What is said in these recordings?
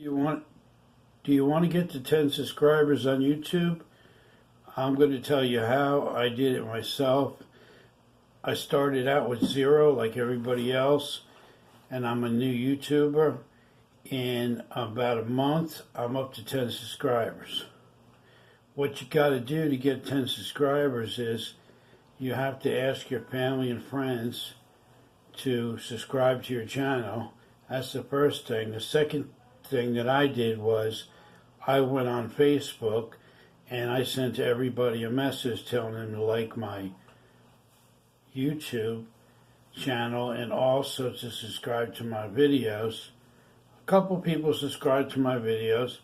You want, do you want to get to 10 subscribers on YouTube? I'm going to tell you how I did it myself. I started out with 0 like everybody else, and I'm a new YouTuber. In about a month, I'm up to 10 subscribers. What you got to do to get 10 subscribers is you have to ask your family and friends to subscribe to your channel. That's the first thing. The second thing that I did was I went on Facebook and I sent to everybody a message telling them to like my YouTube channel and also to subscribe to my videos. A couple people subscribed to my videos,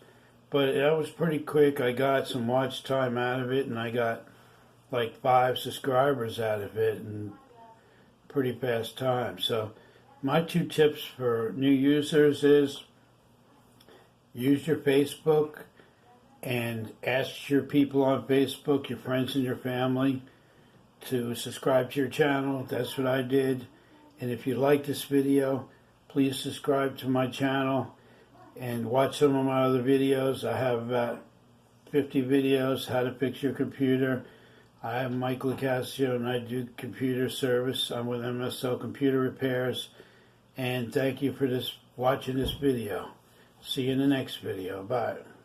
but that was pretty quick. I got some watch time out of it, and I got like 5 subscribers out of it in pretty fast time. So my 2 tips for new users is use your Facebook and ask your people on Facebook, your friends and your family, to subscribe to your channel. That's what I did. And if you like this video, please subscribe to my channel and watch some of my other videos. I have about 50 videos, how to fix your computer. I am Mike Locascio and I do computer service. I'm with MSL Computer Repairs. And thank you for watching this video. See you in the next video. Bye.